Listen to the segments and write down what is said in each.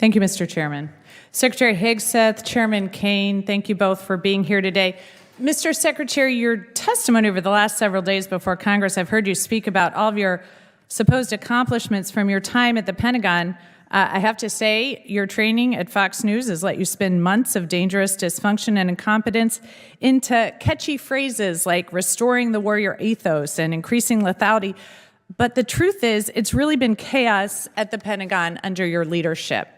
Thank you, Mr. Chairman. Secretary Hegseth, Chairman Kane, thank you both for being here today. Mr. Secretary, your testimony over the last several days before Congress, I've heard you speak about all of your supposed accomplishments from your time at the Pentagon. I have to say, your training at Fox News has let you spin months of dangerous dysfunction and incompetence into catchy phrases like restoring the warrior ethos and increasing lethality. But the truth is, it's really been chaos at the Pentagon under your leadership.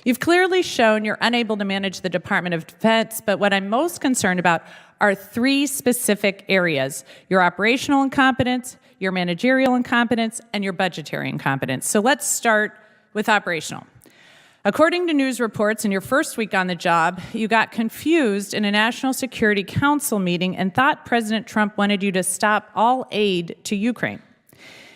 You've clearly shown you're unable to manage the Department of Defense, but what I'm most concerned about are three specific areas: your operational incompetence, your managerial incompetence, and your budgetary incompetence. So let's start with operational. According to news reports, in your first week on the job, you got confused in a National Security Council meeting and thought President Trump wanted you to stop all aid to Ukraine.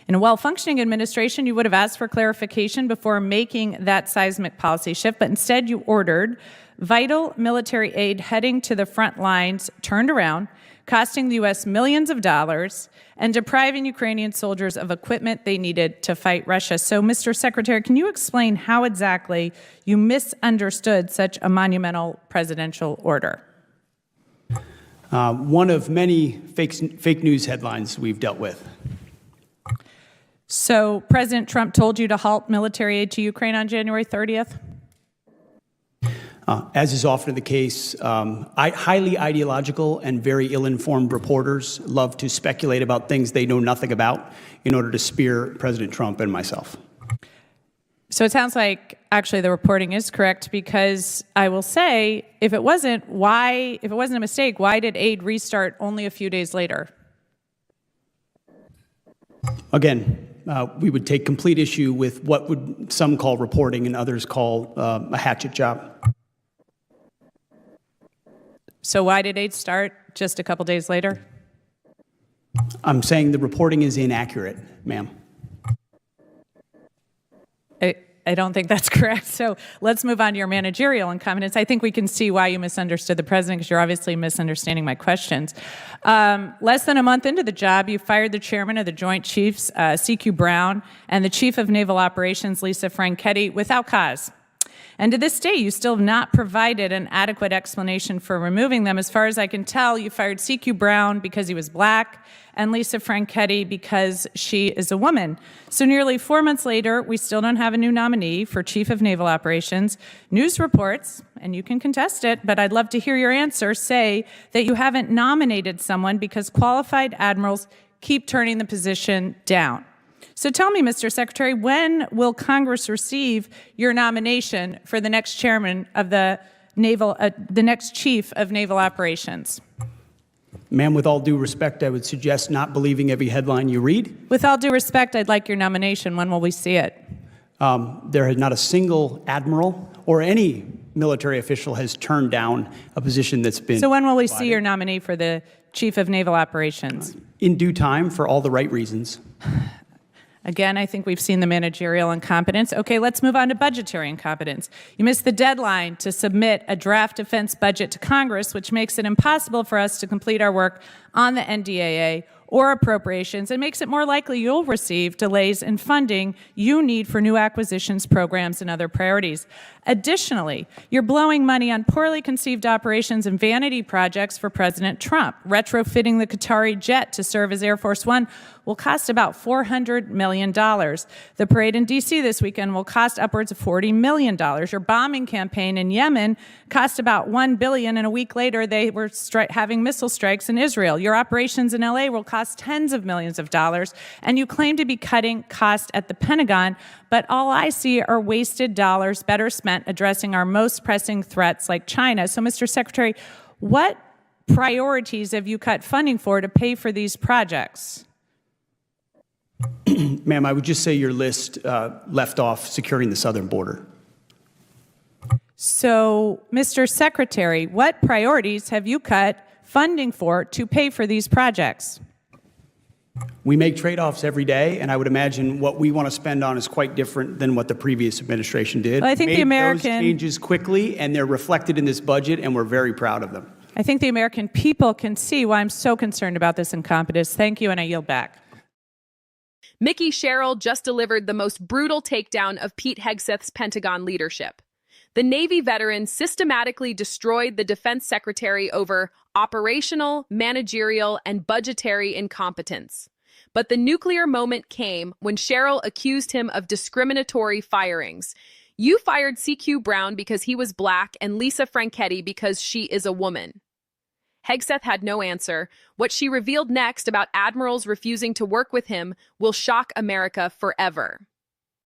In a well-functioning administration, you would have asked for clarification before making that seismic policy shift, but instead you ordered vital military aid heading to the front lines turned around, costing the U.S. millions of dollars and depriving Ukrainian soldiers of equipment they needed to fight Russia. So, Mr. Secretary, can you explain how exactly you misunderstood such a monumental presidential order? One of many fake news headlines we've dealt with. So President Trump told you to halt military aid to Ukraine on January 30th? As is often the case, highly ideological and very ill-informed reporters love to speculate about things they know nothing about in order to spear President Trump and myself. So it sounds like actually the reporting is correct, because I will say, if it wasn't a mistake, why did aid restart only a few days later? Again, we would take complete issue with what would some call reporting and others call a hatchet job. So why did aid start just a couple days later? I'm saying the reporting is inaccurate, ma'am. I don't think that's correct. So let's move on to your managerial incompetence. I think we can see why you misunderstood the president, because you're obviously misunderstanding my questions. Less than a month into the job, you fired the chairman of the Joint Chiefs, C.Q. Brown, and the chief of naval operations, Lisa Franketti, without cause. And to this day, you still have not provided an adequate explanation for removing them. As far as I can tell, you fired C.Q. Brown because he was black and Lisa Franketti because she is a woman. So nearly 4 months later, we still don't have a new nominee for Chief of Naval Operations. News reports, and you can contest it, but I'd love to hear your answer, say that you haven't nominated someone because qualified admirals keep turning the position down. So tell me, Mr. Secretary, when will Congress receive your nomination for the next chairman of the next chief of naval operations? Ma'am, with all due respect, I would suggest not believing every headline you read. With all due respect, I'd like your nomination. When will we see it? There has not a single admiral or any military official has turned down a position that's been So when will we provided. see your nominee for the chief of naval operations? In due time, for all the right reasons. Again, I think we've seen the managerial incompetence. Okay, let's move on to budgetary incompetence. You missed the deadline to submit a draft defense budget to Congress, which makes it impossible for us to complete our work on the NDAA or appropriations, and makes it more likely you'll receive delays in funding you need for new acquisitions, programs, and other priorities. Additionally, you're blowing money on poorly conceived operations and vanity projects for President Trump. Retrofitting the Qatari jet to serve as Air Force One will cost about $400 million. The parade in D.C. this weekend will cost upwards of $40 million. Your bombing campaign in Yemen cost about $1 billion, and a week later they were having missile strikes in Israel. Your operations in L.A. will cost tens of millions of dollars, and you claim to be cutting costs at the Pentagon, but all I see are wasted dollars better spent addressing our most pressing threats like China. So, Mr. Secretary, what priorities have you cut funding for to pay for these projects? Ma'am, I would just say your list left off securing the southern border. So, Mr. Secretary, what priorities have you cut funding for to pay for these projects? We make trade-offs every day, and I would imagine what we want to spend on is quite different than what the previous administration did. Well, I think the American those changes quickly, and they're reflected in this budget, and we're very proud of them. I think the American people can see why I'm so concerned about this incompetence. Thank you, and I yield back. Mikie Sherrill just delivered the most brutal takedown of Pete Hegseth's Pentagon leadership. The Navy veteran systematically destroyed the defense secretary over operational, managerial, and budgetary incompetence. But the nuclear moment came when Sherrill accused him of discriminatory firings. You fired CQ Brown because he was black and Lisa Franketti because she is a woman. Hegseth had no answer. What she revealed next about admirals refusing to work with him will shock America forever.